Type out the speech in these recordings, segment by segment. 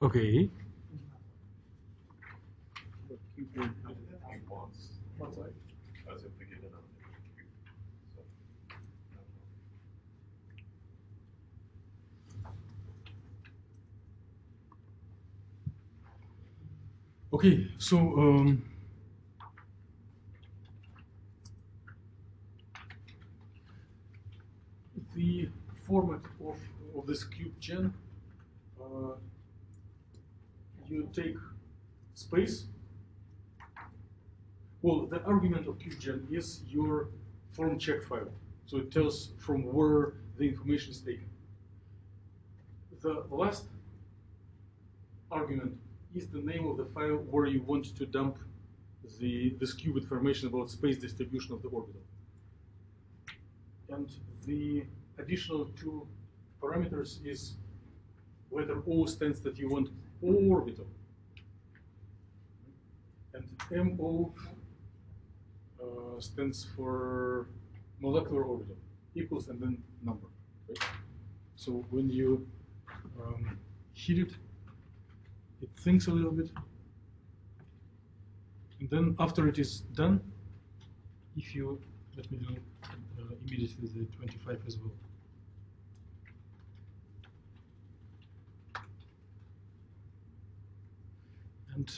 Okay. Okay, so the format of this cube gen, you take space. Well, the argument of cube gen is your form check file. So it tells from where the information is taken. The last argument is the name of the file where you want to dump this cube information about space distribution of the orbital. And the additional two parameters is letter O stands that you want orbital. And MO stands for molecular orbital, equals and then number. Right? So when you hit it, it thinks a little bit. And then after it is done, if you, let me do immediately the 25 as well. And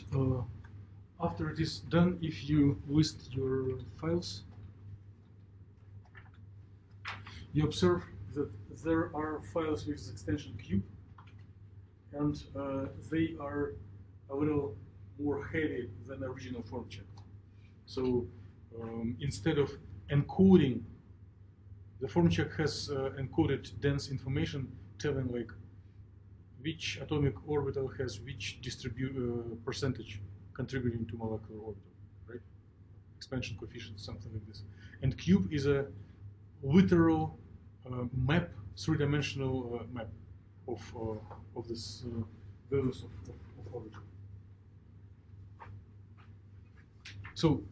after it is done, if you list your files, you observe that there are files with extension cube, and they are a little more heavy than the original form check. So instead of encoding, the form check has encoded dense information telling like which atomic orbital has which percentage contributing to molecular orbital, right? Expansion coefficient, something like this. And cube is a literal map, three-dimensional map of this values of orbital. So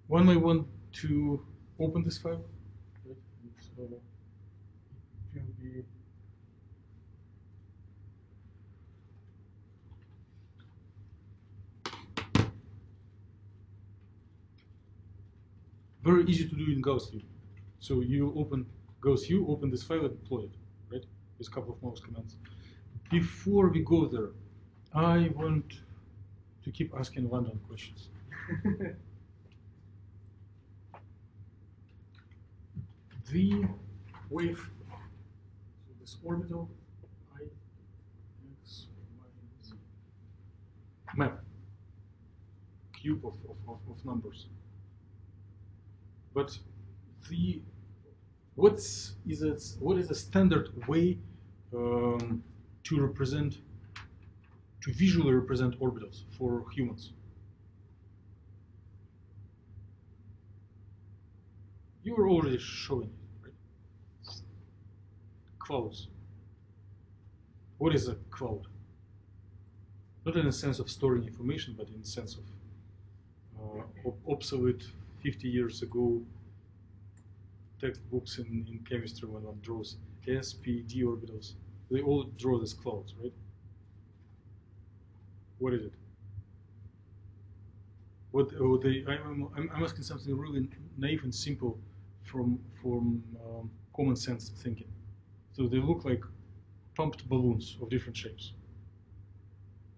one may want to open this file, right? It will be very easy to do in Gauss view. So you open Gauss view, open this file and deploy it, right? With a couple of mouse commands. Before we go there, I want to keep asking random questions. The wave, so this orbital, I, X, Y, Z, map, cube of numbers. But what is the standard way to visually represent orbitals for humans? You were already showing it, right? Clouds. What is a cloud? Not in the sense of storing information, but in the sense of obsolete 50 years ago textbooks in chemistry when one draws s, p, d orbitals. They all draw these clouds, right? What is it? I'm asking something really naive and simple from common sense thinking. So they look like pumped balloons of different shapes.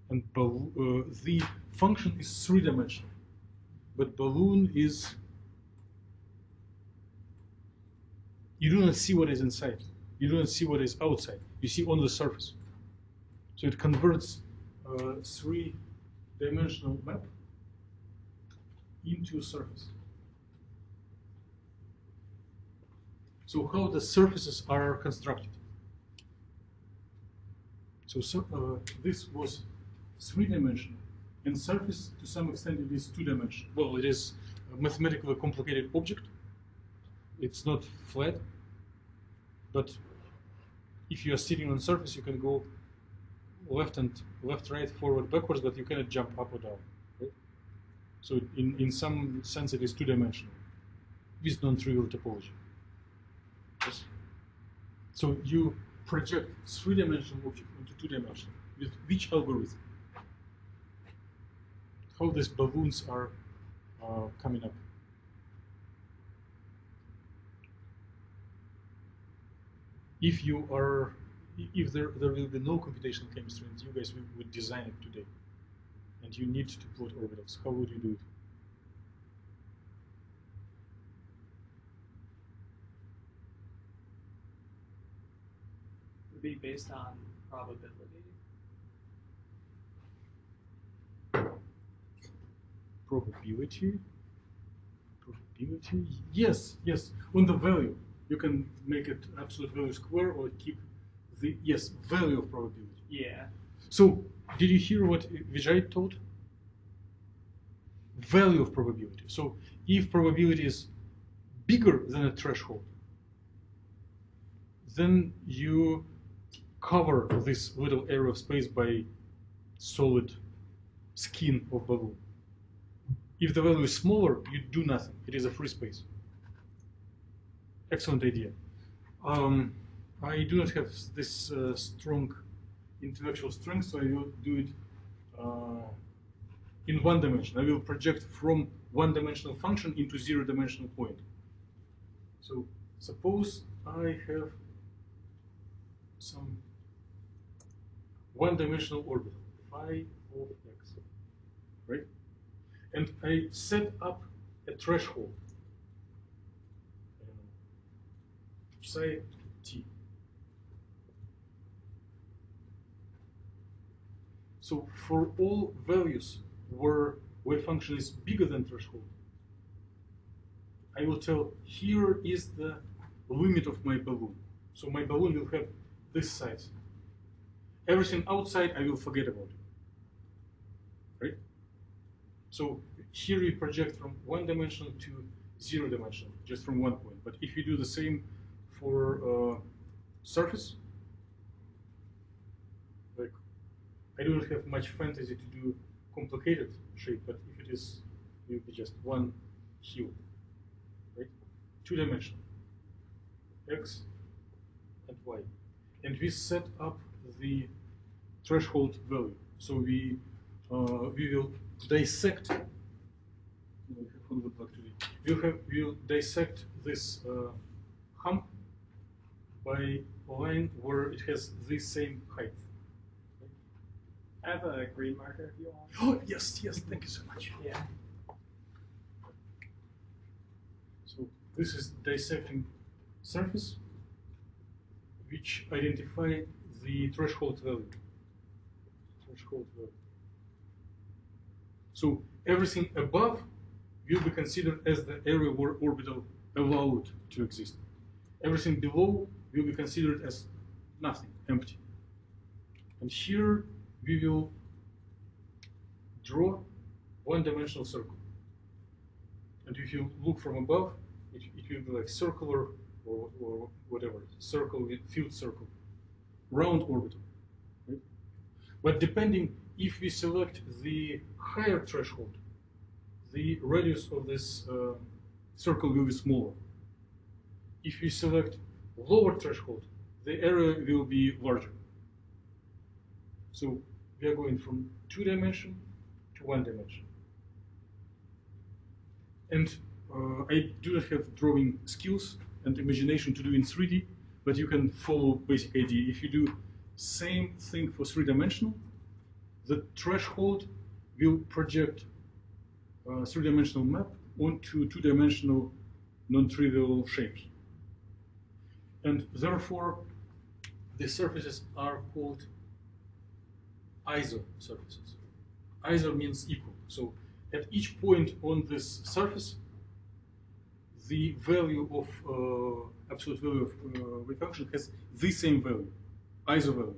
And the function is three-dimensional, but balloon is, you do not see what is inside. You do not see what is outside. You see on the surface. So it converts a three-dimensional map into a surface. So how the surfaces are constructed? So this was three-dimensional, and surface to some extent it is two-dimensional. Well, it is a mathematically complicated object. It's not flat, but if you are sitting on surface, you can go left, right, forward, backwards, but you cannot jump up or down. Right? So in some sense, it is two-dimensional with non-trivial topology. Yes. So you project three-dimensional object into two-dimensional. with which algorithm? How these balloons are coming up? If there will be no computational chemistry and you guys would design it today, and you need to plot orbitals, how would you do it? Would be based on probability. Probability. Yes. On the value, you can make it absolute value square or keep the value of probability. Yeah. So, did you hear what Vijay told? Value of probability. So, if probability is bigger than a threshold, then you cover this little area of space by solid skin of balloon. If the value is smaller, you do nothing. It is a free space. Excellent idea. I do not have this strong intellectual strength, so I will do it in one dimension. I will project from one-dimensional function into zero-dimensional point. So suppose I have some one-dimensional orbital, phi of x, right? And I set up a threshold, psi t. So for all values where wave function is bigger than threshold, I will tell here is the limit of my balloon. So my balloon will have this size. Everything outside I will forget about it, right? So here we project from one-dimensional to zero-dimensional, just from one point. But if you do the same for surface, like I do not have much fantasy to do complicated shape, but if it is, it will be just one hue, right? Two-dimensional, x and y. And we set up the threshold value. So we will dissect. We'll dissect this hump by a line where it has the same height. I have a green marker if you want. Oh yes, thank you so much. Yeah. So this is dissecting surface, which identify the threshold value. So everything above will be considered as the area where orbital allowed to exist. Everything below will be considered as nothing, empty. And here we will draw one-dimensional circle. And if you look from above, it will be like circular or whatever, circle with field circle, round orbital. Right? But depending if we select the higher threshold, the radius of this circle will be smaller. If we select lower threshold, the area will be larger. So we are going from 2-dimension to 1-dimension. And I do not have drawing skills and imagination to do in 3D, but you can follow basic idea. If you do same thing for 3-dimensional, the threshold will project a 3-dimensional map onto 2-dimensional non-trivial shapes. And therefore, the surfaces are called iso surfaces. Iso means equal. So at each point on this surface, the value of absolute value of wave function has the same value, iso value.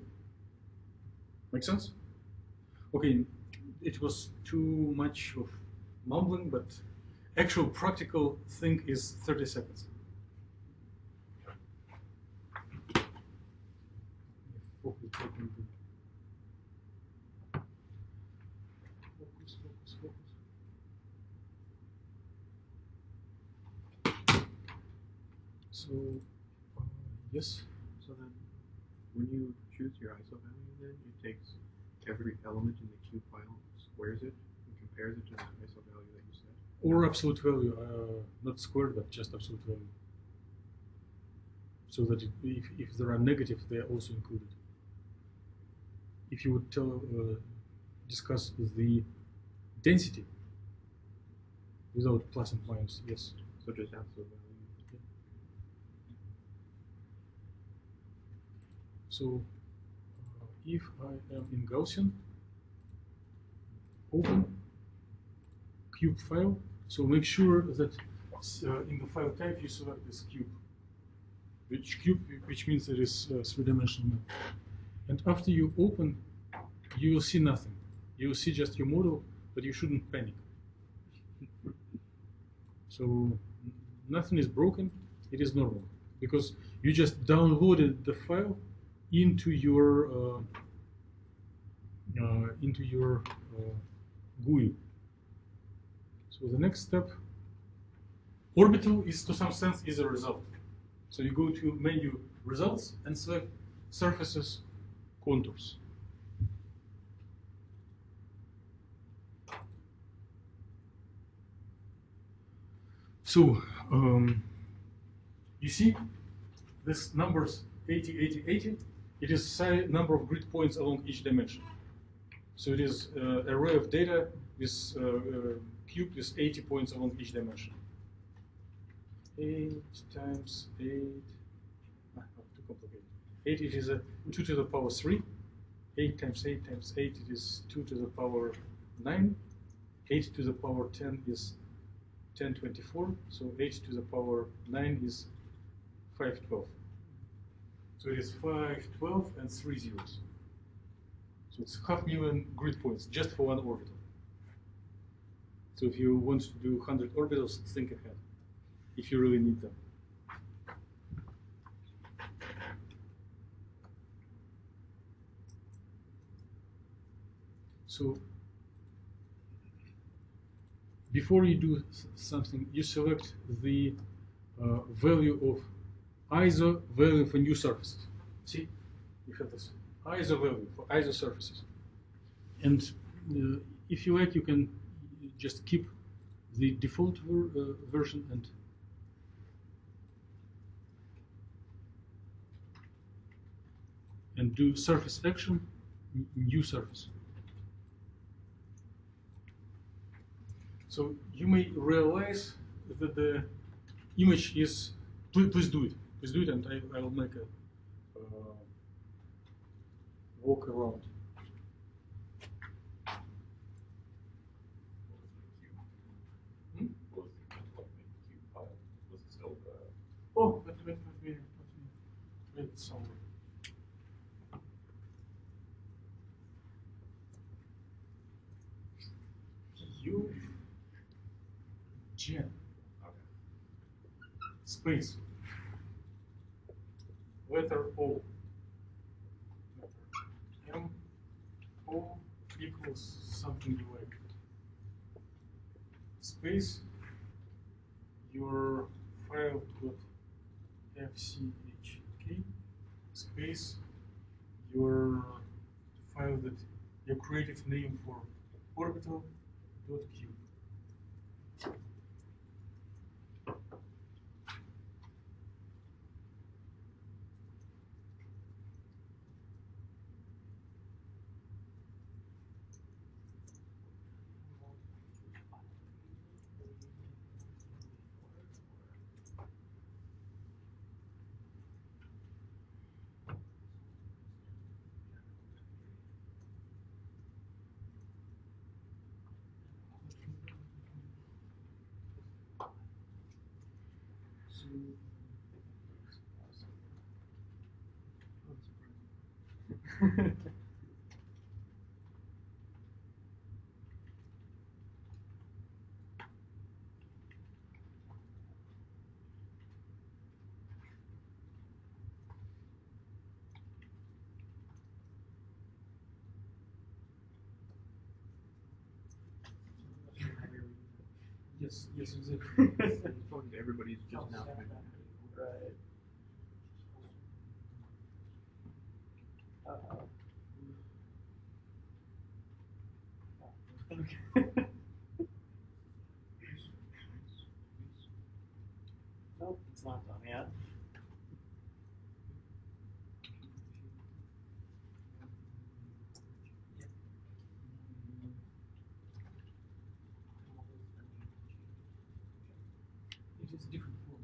Make sense? Okay, it was too much of mumbling, but actual practical thing is 30 seconds. So, yes. So then, when you choose your ISO value, then it takes every element in the cube file squares it and compares it to the ISO value that you set? Or absolute value, not squared, but just absolute value. So that if there are negatives, they are also included. If you would discuss the density without plus and minus, yes. So just absolute value. So if I am in Gaussian, open cube file. So make sure that in the file type you select this cube, which means it is three-dimensional map. And after you open, you will see nothing. You will see just your model, but you shouldn't panic. So nothing is broken. It is normal because you just downloaded the file into your GUI. So the next step, orbital is to some sense is a result. So you go to menu results and select surfaces contours. So you see this numbers 80, 80, 80. It is number of grid points along each dimension. So it is array of data with cube with 80 points along each dimension. 8 times 8. Too complicated. 8 it is 2 to the power 3. 8 times 8 times 8 it is 2 to the power 9. 8 to the power 10 is 1024. So 8 to the power 9 is 512. So it is 512 and 3 zeros. So it's 500,000 grid points just for one orbital. So if you want to do 100 orbitals, think ahead, if you really need them. So before you do something, you select the value of ISO value for new surfaces. See, you have this ISO value for ISO surfaces. And if you like, you can just keep the default version and do surface action, new surface. So you may realize that the image is, please do it. Please do it, and I will make a walk around. Oh, let me read it somewhere. CHEM. Space. Letter O. Letter M. O equals something you like. Space. Your file .fchk. Space. Your file that your creative name for orbital.cube. Yes, exactly. Everybody's just now. Right. Okay. Nope, it's not done yet. It is a different form.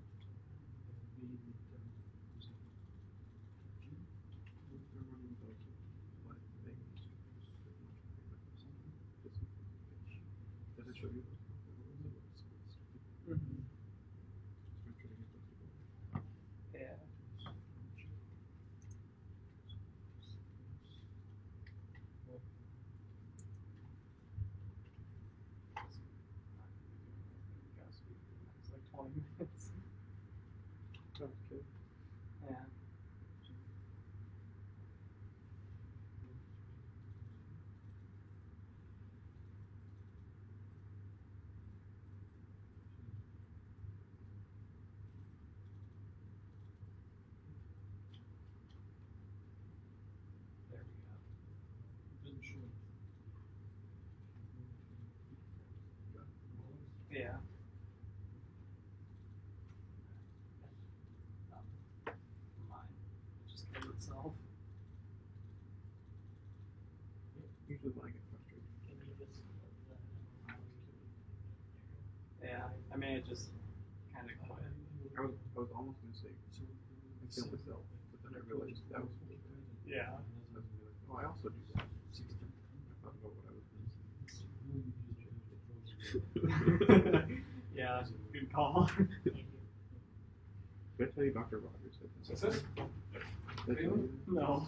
Does it show you? Mm-hmm. Just make sure to get those together. Yeah. It's like 20 minutes. Okay. Yeah. There we go. It doesn't show it. Yeah. Mine. It just killed itself. Usually when I get frustrated. Can you just Yeah. I mean, it just kind of quit. I was almost gonna say I killed myself, but then I realized that was really bad. Yeah. I was gonna be like, oh, I also do that. I thought about what I was gonna say. Yeah. Good call. Did I tell you Dr. Rogers said this? Success? Did I tell you? No.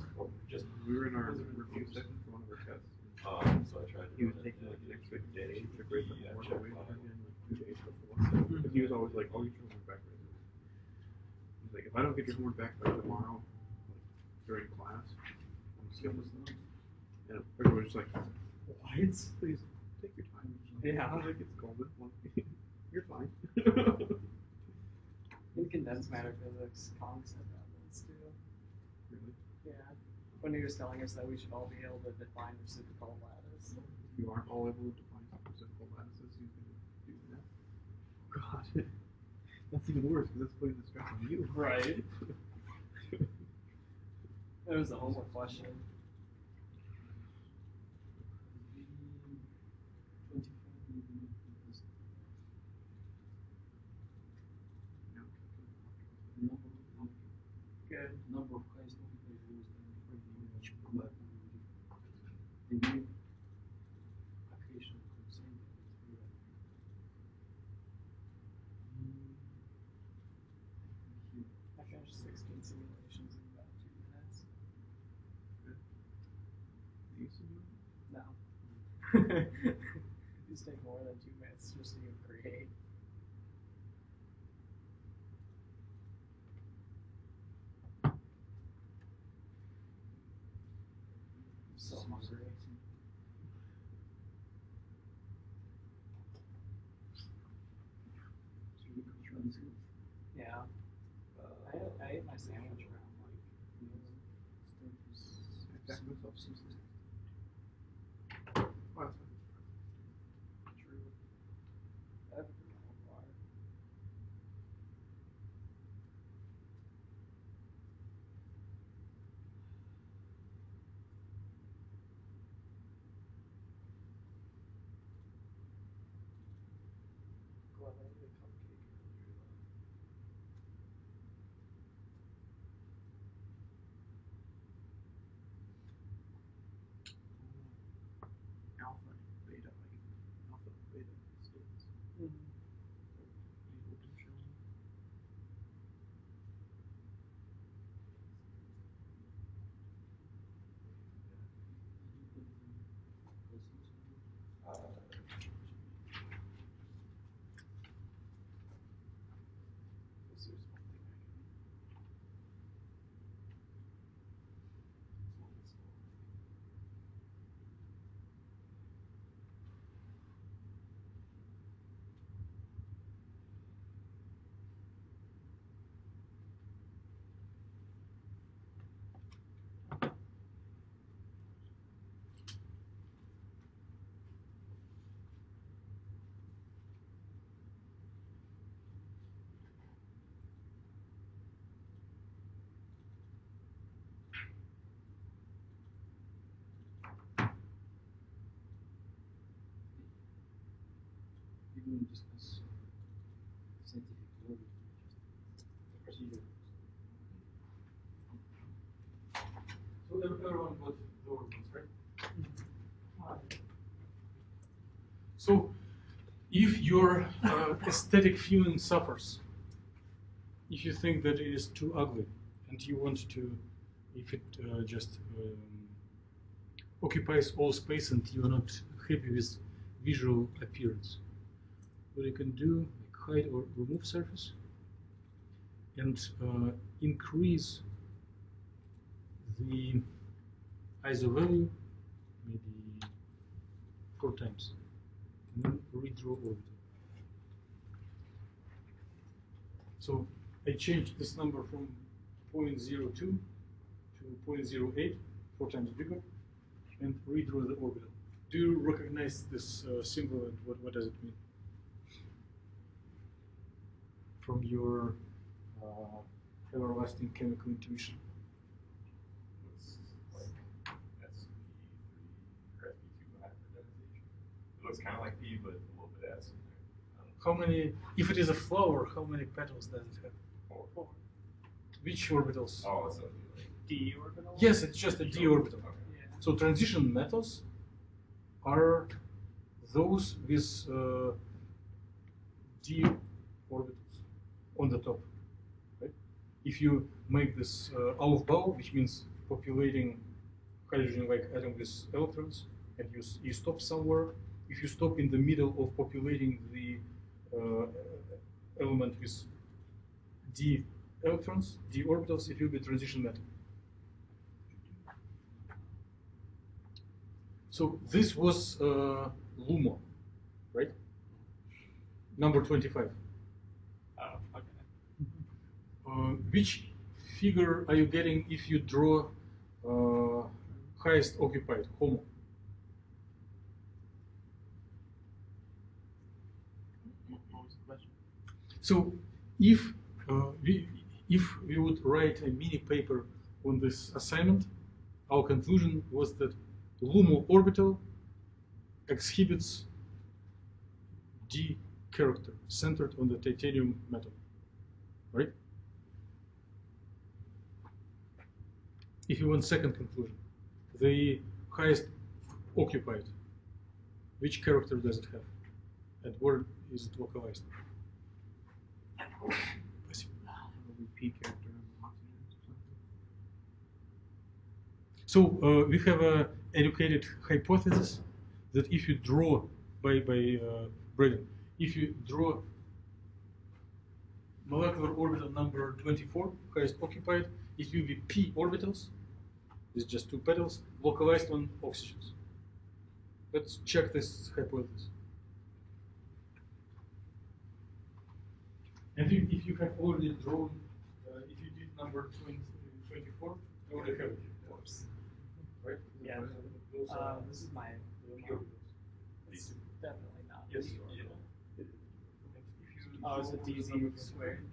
Just We were in our review session for one of our tests. so I tried to He was run it, taking like an and extra it day changed to grade the the, homework check away file. from him like 2 days before. But he was always like, oh, you should homework back right away. He's like, if I don't get your homework back by tomorrow, like during class, I'm killing myself. And everyone was just like, What? please take your time. Yeah. I was like, it's golden. You're fine. In condensed matter physics, concept happens too. Really? Yeah. When he was telling us that we should all be able to define reciprocal lattice. If you aren't all able to define reciprocal lattices, you can do that. God. That's even worse because that's putting the stress on you. Right. It was a homework question. Good. Number of highest orbitals was but the new occasional consent I finished 16 simulations in about 2 minutes. Do you simulate? No. These take more than 2 minutes just to even create. I'm so hungry. Yeah. I ate my sandwich around like I packed myself some snacks. Oh, that's fine. true. I have a don't discuss scientific theory, just procedure. So everyone got the orbitals, right? So if your aesthetic feeling suffers, if you think that it is too ugly and you want to, if it just occupies all space and you are not happy with visual appearance, what you can do, like hide or remove surface and increase the ISO value maybe 4 times and then redraw orbital. So I changed this number from 0.02 to 0.08, 4 times bigger, and redraw the orbital. Do you recognize this symbol and what does it mean? From your everlasting chemical intuition. Looks like SP3 or SP2 hybridization. It looks kind of like P, but a little bit S in there. How many, if it is a flower, how many petals does it have? 4. Which orbitals? Oh, so like D orbital? Yes, it's just a d orbital. Okay. Yeah. So transition metals are those with d orbitals on the top, right? If you make this Aufbau, which means populating hydrogen-like atom with electrons, and you stop somewhere, if you stop in the middle of populating the element with d electrons, d orbitals, it will be transition metal. So this was LUMO, right? Number 25. Oh, okay. Which figure are you getting if you draw highest occupied, HOMO? What was the question? So if we would write a mini paper on this assignment, our conclusion was that LUMO orbital exhibits D character centered on the titanium metal, right? If you want second conclusion, the highest occupied, which character does it have? And where is it localized? Probably P character on oxygen or something. So we have a educated hypothesis that if you draw by Braden, if you draw molecular orbital number 24, highest occupied, it will be p orbitals. It's just 2 petals localized on oxygens. Let's check this hypothesis. And if you have already drawn, if you did number 24, you already have it. Right? Yeah. Those are This is my pure. It's definitely not. Yes. D orbital. If you Oh, it's a draw DZ number squared.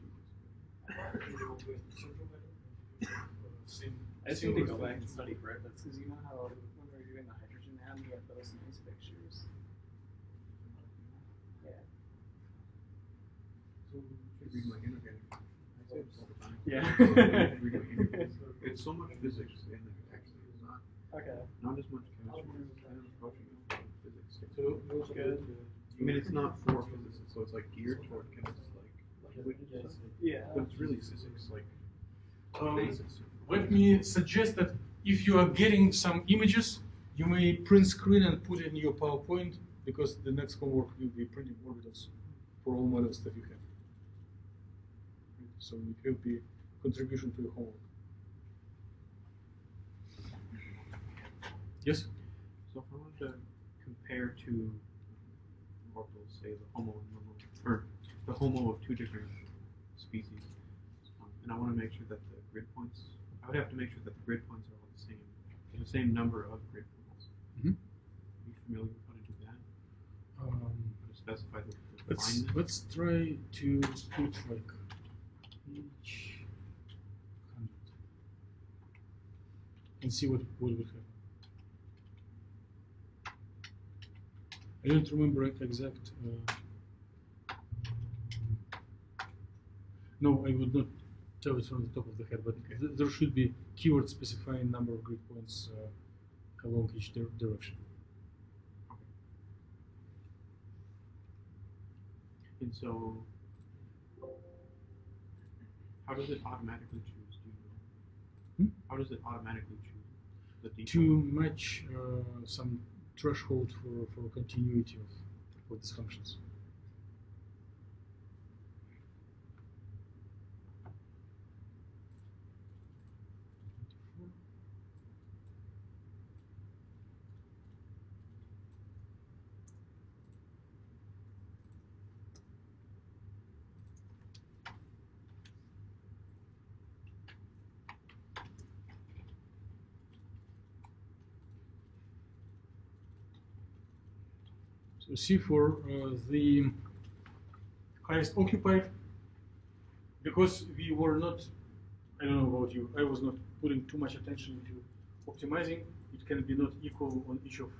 I just need to go back and study Griffiths because you know how when we were doing the hydrogen atom, we had those nice pictures. Yeah. So you should read my inorganic. I say this all the time. Yeah. Read my inorganic. It's so much physics in there. Actually, it's not Okay. as much chemistry. I am approaching it from physics. So those Good. I mean, it's not for physicists, so it's like geared toward chemists, like liquid and stuff. Yeah. But it's really physics, like Um, basis. let me suggest that if you are getting some images, you may print screen and put it in your PowerPoint because the next homework will be printing orbitals for all models that you have. So it will be contribution to your homework. Yes? So if I wanted to compare two orbitals, say the HOMO and LUMO, or the HOMO of 2 different species, and I want to make sure that the grid points, I would have to make sure that the grid points are all the same number of grid points. Mhm. Are you familiar with how to do that? How to specify the alignment? Let's try to put like each 100 and see what would happen. I don't remember exact No, I would not tell it from the top of the head, but there should be keyword specifying number of grid points along each direction. Okay. And so, how does it automatically choose? Do you know? How does it automatically choose the default? To match some threshold for continuity of these functions. So see for the highest occupied, because we were not, I don't know about you, I was not putting too much attention to optimizing. It can be not equal on each of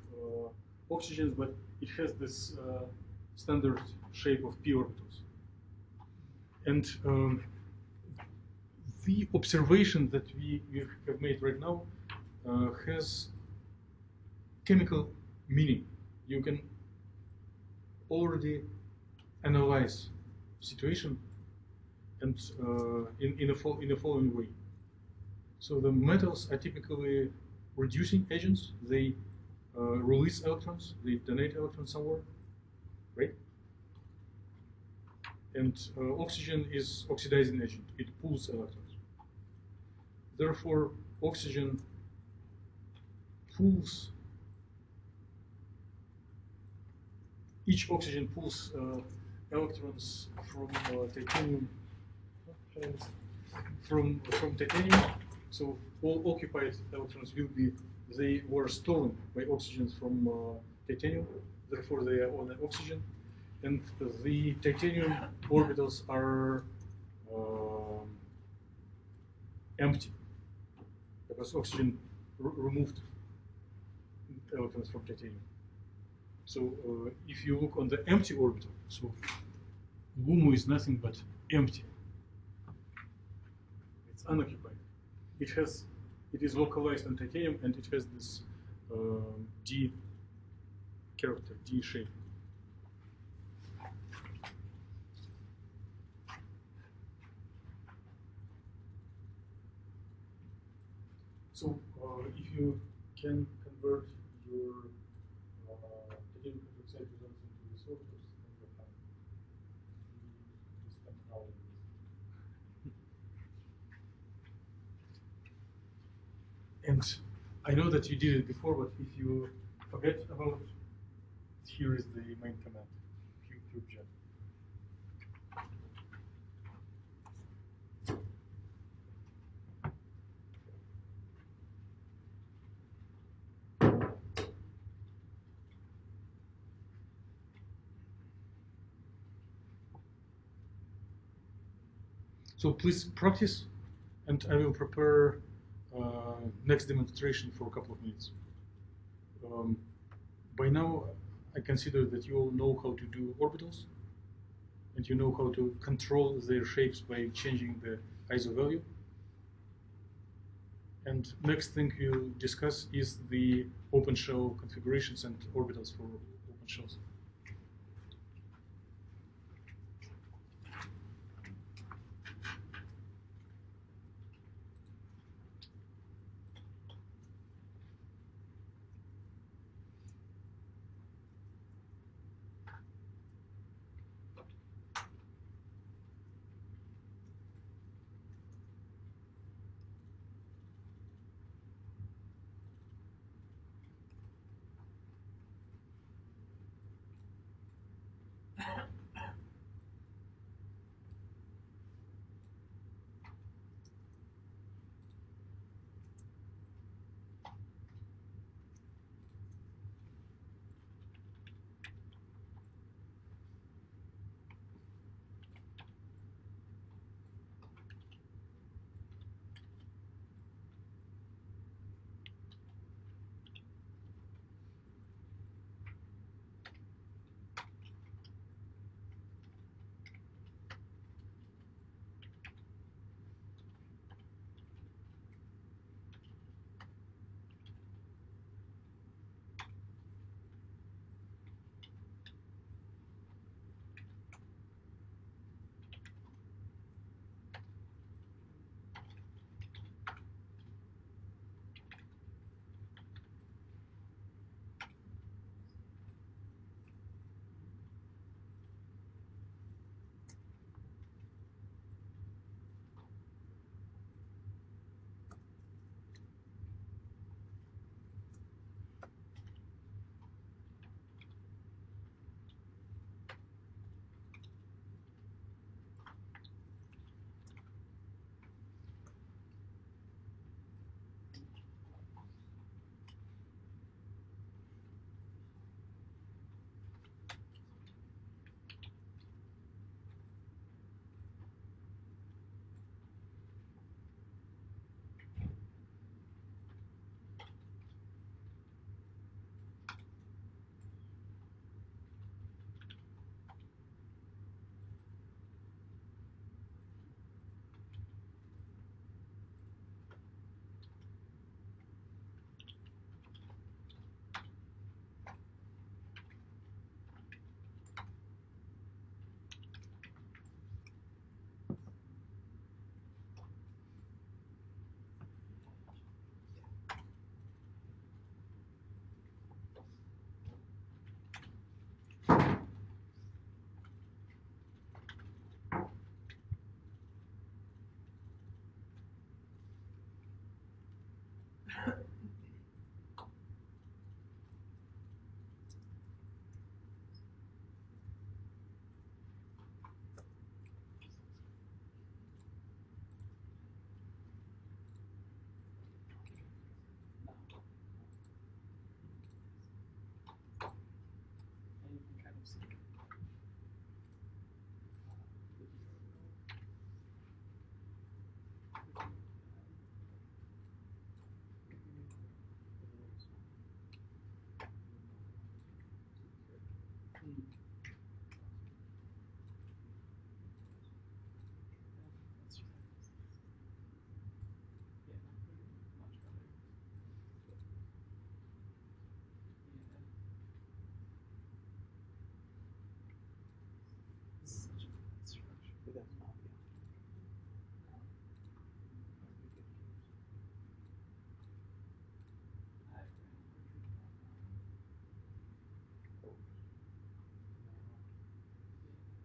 oxygens, but it has this standard shape of p orbitals. And the observation that we have made right now has chemical meaning. You can already analyze situation and in the following way. So the metals are typically reducing agents. They release electrons, they donate electrons somewhere, right? And oxygen is oxidizing agent. It pulls electrons. Therefore, oxygen pulls. Each oxygen pulls electrons from titanium. From titanium, so all occupied electrons will be, they were stolen by oxygens from titanium, therefore they are on oxygen, and the titanium orbitals are empty because oxygen removed electrons from titanium. So if you look on the empty orbital, so LUMO is nothing but empty. It's unoccupied. It is localized on titanium, and it has this D character, D shape. So if you can convert your titanium hydroxide results into these orbitals, then you're fine. You spend an hour on this. And I know that you did it before, but if you forget about it, here is the main command, QGen. So please practice, and I will prepare next demonstration for a couple of minutes. By now, I consider that you all know how to do orbitals, and you know how to control their shapes by changing the ISO value. And next thing we'll discuss is the open shell configurations and orbitals for open shells.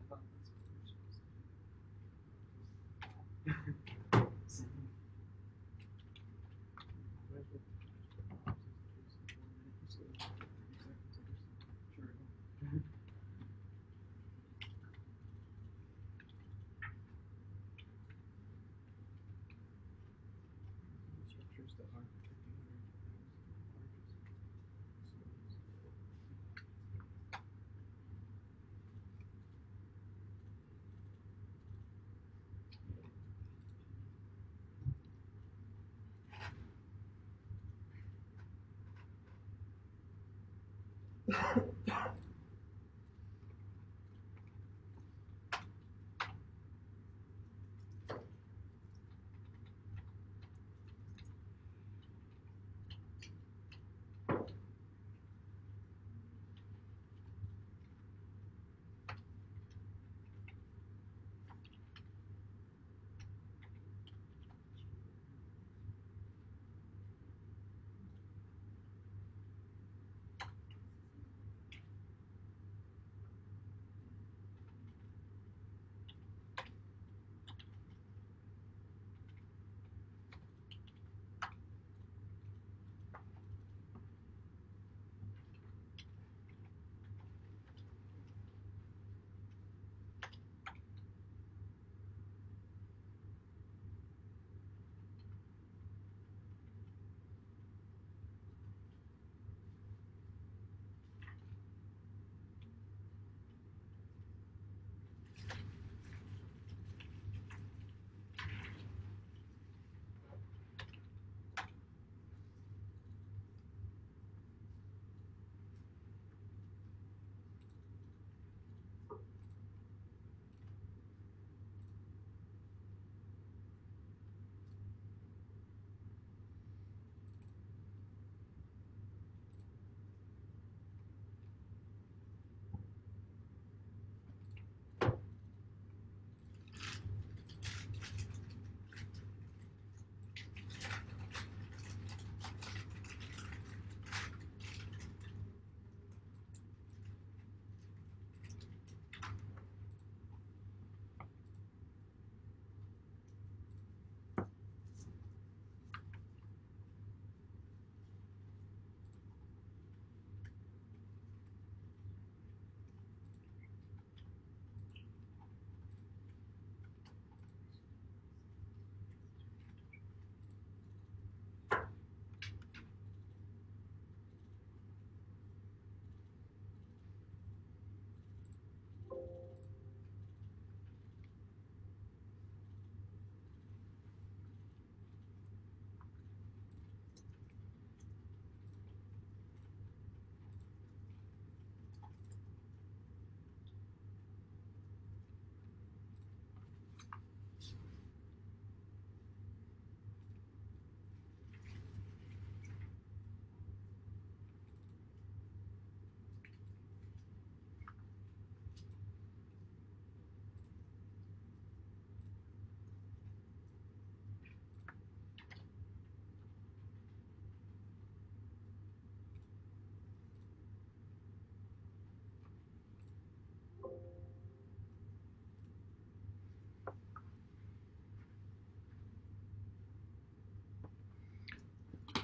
thought that's what we're supposed to do. Sure. Structures that are protecting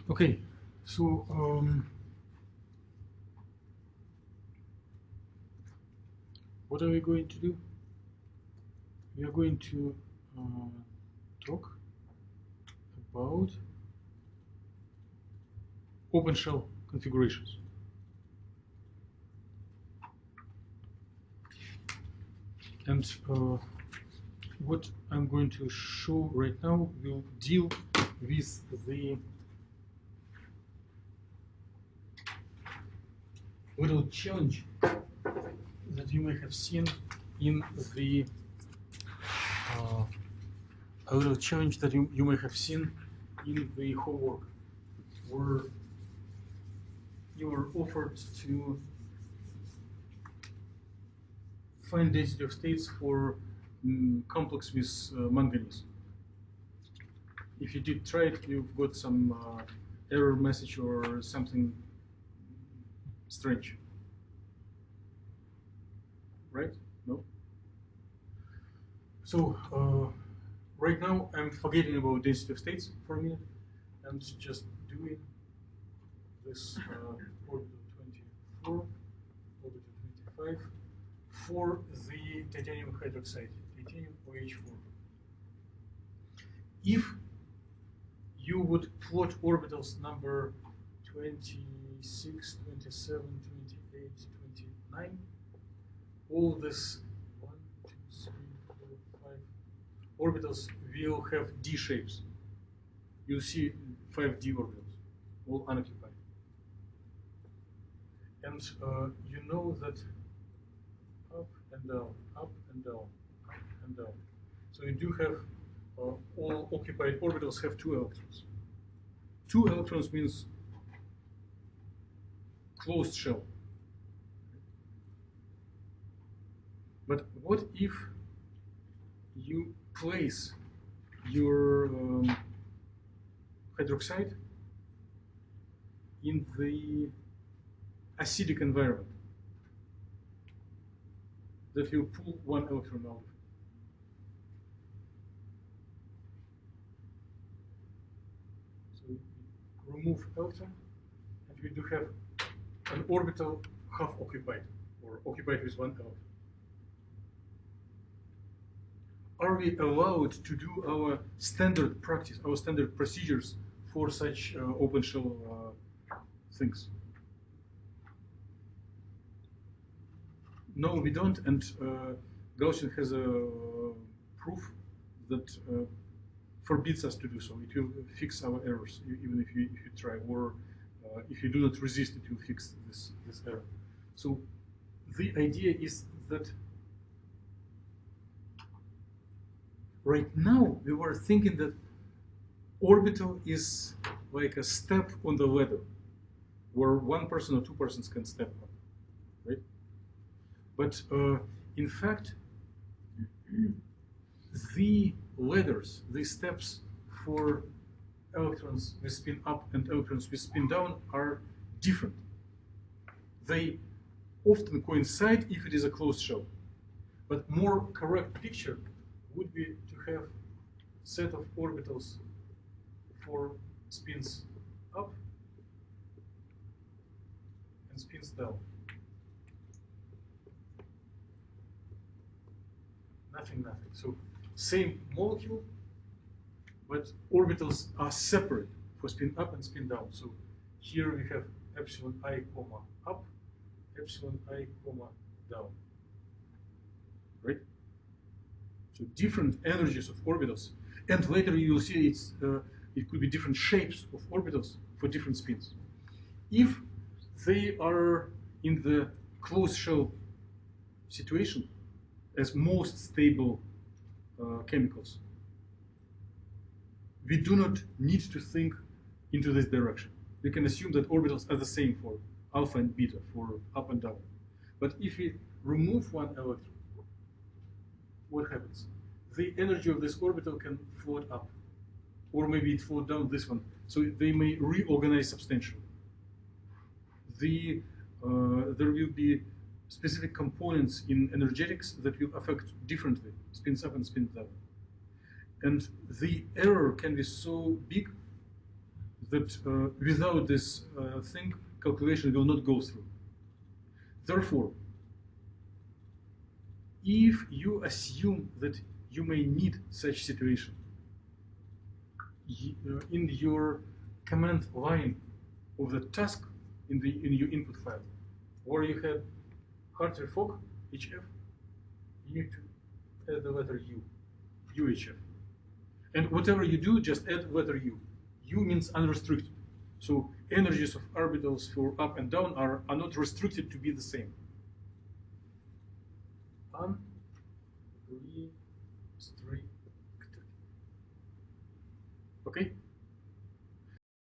Okay, so what are we going to do? We are going to talk about open shell configurations. And what I'm going to show right now will deal with the little challenge that you may have seen in the a little challenge that you may have seen in the homework, where you were offered to find density of states for complex with manganese. If you did try it, you've got some error message or something strange, right? No? So right now I'm forgetting about density of states for a minute and just doing this orbital 24, orbital 25 for the titanium hydroxide, titanium OH4. If you would plot orbitals number 26, 27, 28, 29, all this 1, 2, 3, 4, 5 orbitals will have D shapes. You'll see 5D orbitals, all unoccupied. And you know that up and down, up and down, up and down. So you do have all occupied orbitals have 2 electrons. 2 electrons means closed shell. But what if you place your hydroxide in the acidic environment? That will pull 1 electron out of it. So you remove electron, and we do have an orbital half occupied, or occupied with 1 electron. Are we allowed to do our standard practice, our standard procedures for such open shell things? No, we don't, and Gaussian has a proof that forbids us to do so. It will fix our errors, even if you try, or if you do not resist, it will fix this error. So the idea is that right now we were thinking that orbital is like a step on the ladder, where 1 person or 2 persons can step up, right? But in fact, the ladders, the steps for electrons with spin up and electrons with spin down are different. They often coincide if it is a closed shell. But more correct picture would be to have set of orbitals for spins up and spins down. Nothing. So same molecule, but orbitals are separate for spin up and spin down. So here we have epsilon I comma up, epsilon I comma down. Right? So different energies of orbitals, and later you will see it could be different shapes of orbitals for different spins. If they are in the closed shell situation, as most stable chemicals, we do not need to think into this direction. We can assume that orbitals are the same for alpha and beta, for up and down. But if we remove 1 electron, what happens? The energy of this orbital can float up, or maybe it float down this one, so they may reorganize substantially. There will be specific components in energetics that will affect differently, spins up and spins down. And the error can be so big that without this thing, calculation will not go through. Therefore, if you assume that you may need such situation, in your command line of the task in your input file, where you have Hartree-Fock, HF, you need to add the letter U, UHF. And whatever you do, just add letter U. U means unrestricted. So energies of orbitals for up and down are not restricted to be the same. Unrestricted. Okay?